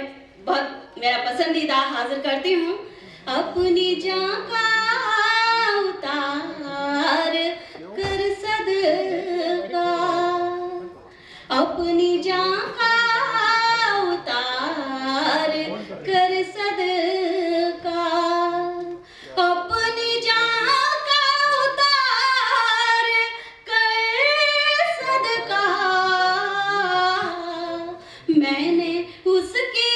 बहुत मेरा पसंदीदा, हाजिर करती हूँ। अपनी जान का उतार कर सदका, अपनी जान का उतार कर सदका, अपनी जान का उतार कर सदका, मैंने उसकी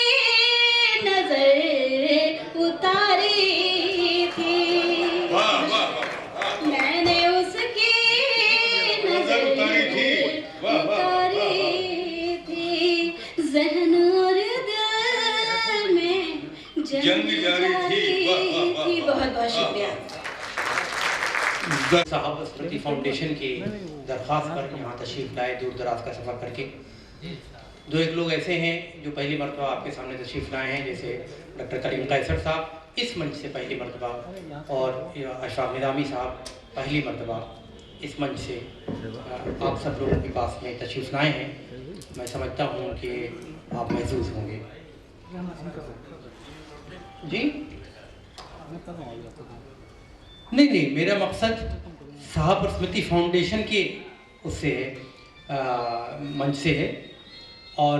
नजर उतारी थी, मैंने उसकी नजर उतारी थी, जहन और दिल में जंग जारी थी। बहुत बहुत शुक्रिया। साहब स्मृति फाउंडेशन की दरख्वास्त पर यहाँ तशरीफ लाए, दूर दराज का सफ़र करके। दो एक लोग ऐसे हैं जो पहली मरतबा आपके सामने तशरीफ लाए हैं, जैसे डॉक्टर करीम कैसर साहब इस मंच से पहली मरतबा, और अशफाक निज़ामी साहब पहली मरतबा इस मंच से आप सब लोगों के पास में तशरीफ लाए हैं। मैं समझता हूँ कि आप महसूस होंगे। जी नहीं, मेरा मकसद साहब स्मृति फाउंडेशन के उससे मंच से है, और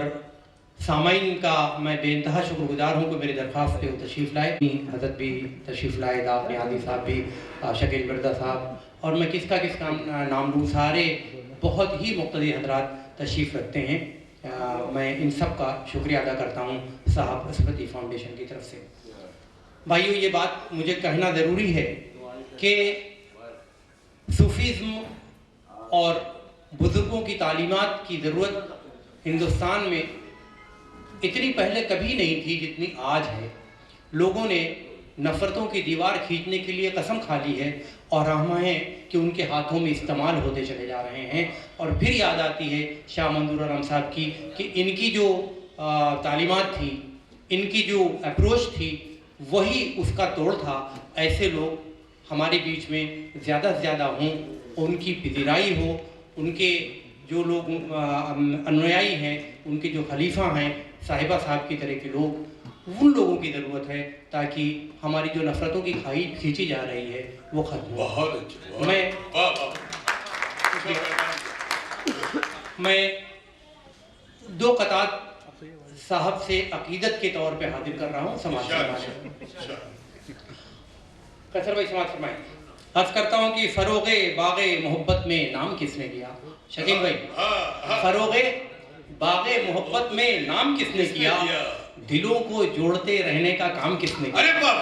सामाइन का मैं बेइंतहा शुक्रगुजार हूँ कि मेरी दरख्वास्त पे वो तशरीफ़ लाए। हज़रत भी तशरीफ़ लाए, दाफ़ नियाज़ी साहब भी, शकील मिर्ज़ा साहब, और मैं किसका नाम लूँ, सारे बहुत ही मुक़्तदी हज़रात तशरीफ़ रखते हैं। मैं इन सब का शुक्रिया अदा करता हूँ साहब स्मृति फाउंडेशन की तरफ से। भाइयों, ये बात मुझे कहना ज़रूरी है कि सूफ़ीज़्म और बुज़ुर्गों की तालीमात की ज़रूरत हिंदुस्तान में इतनी पहले कभी नहीं थी जितनी आज है। लोगों ने नफ़रतों की दीवार खींचने के लिए कसम खा ली है, और हम हैं कि उनके हाथों में इस्तेमाल होते चले जा रहे हैं। और फिर याद आती है शाह मंजूर आलम साहब की कि इनकी जो तालीमात थी, इनकी जो अप्रोच थी, वही उसका तोड़ था। ऐसे लोग हमारे बीच में ज़्यादा से ज़्यादा हों, उनकी पजीराई हो, उनके जो लोग अनुयायी हैं, उनके जो खलीफा हैं, साहिबा साहब की तरह के लोग, उन लोगों की ज़रूरत है ताकि हमारी जो नफ़रतों की खाई खींची जा रही है वो खत्म हो। मैं दो कतार साहब से अकीदत के तौर पे हाजिर कर रहा हूँ। समाज कैसर भाई समाज फरमाएं। अर्ज करता हूँ कि फरोगे बागे मोहब्बत में नाम किसने लिया? शकील भाई, फरोगे बागे मोहब्बत में नाम किसने किया? दिलों को जोड़ते रहने का काम किसने किया?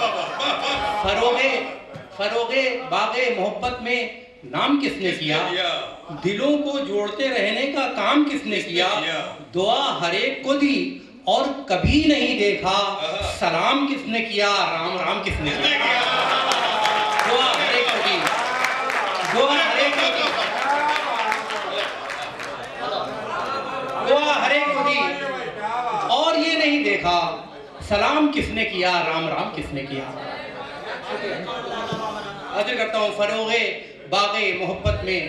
फरोगे बागे मोहब्बत में नाम किसने किया? दिलों को जोड़ते रहने का काम किसने किया? दुआ हर एक को दी और कभी नहीं देखा, सलाम किसने किया? राम राम किसने किया? दुआ हर एक को दी, दुआ हर एक को दी, दुआ हर एक को दी, और ये नहीं देखा सलाम किसने किया? राम राम किसने किया? अर्ज करता हूँ फरोगे बागे मोहब्बत में,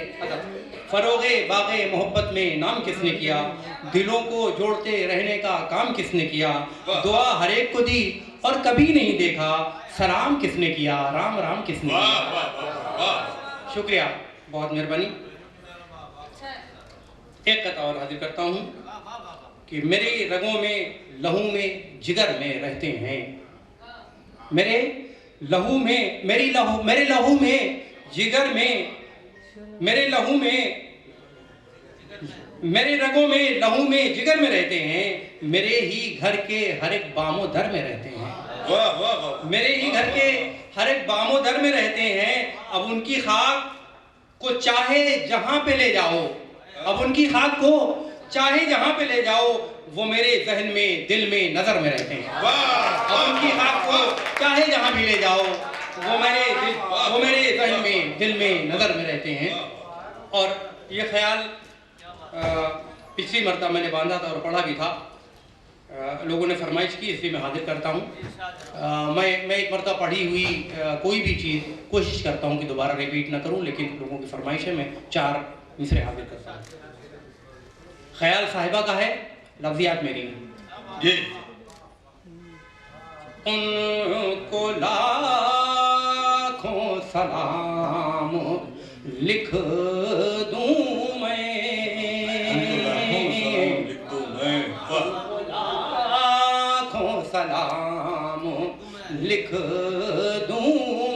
फरोगे बागे मोहब्बत में नाम किसने किया? दिलों को जोड़ते रहने का काम किसने किया? दुआ हर एक को दी और कभी नहीं देखा, सलाम किसने किया? राम राम किसने किया? शुक्रिया, बहुत मेहरबानी। एक कथा और हाजिर करता हूँ कि मेरे रगों में, लहू में, जिगर में रहते हैं, मेरे लहू में, मेरे लहू में, जिगर में, मेरे लहू में, मेरे रगों में, लहू में, जिगर में रहते हैं, मेरे ही घर के हर एक बामो दर में रहते हैं, मेरे ही घर के हर एक बामो दर में रहते हैं। अब उनकी खाक को चाहे जहां पे ले जाओ, अब उनकी खाक को चाहे जहां पे ले जाओ, वो मेरे जहन में, दिल में, नजर में रहते हैं। अब उनकी खाक को चाहे जहां भी ले जाओ, वो मेरे जहन में, दिल में, नजर में रहते हैं। और ये ख्याल पिछली मरतबा मैंने बांधा था और पढ़ा भी था, लोगों ने फरमाइश की, इसलिए मैं हाजिर करता हूँ। मैं एक मरतबा पढ़ी हुई कोई भी चीज़ कोशिश करता हूँ कि दोबारा रिपीट ना करूँ, लेकिन लोगों की फरमाइश है, मैं 4 मिसरे हाजिर करता हूँ। ख्याल साहिबा का है, लफ्जियात मेरी हैं। जी। उनको लाखों सलाम लिख दूं मैं, लाखों सलाम लिख दूं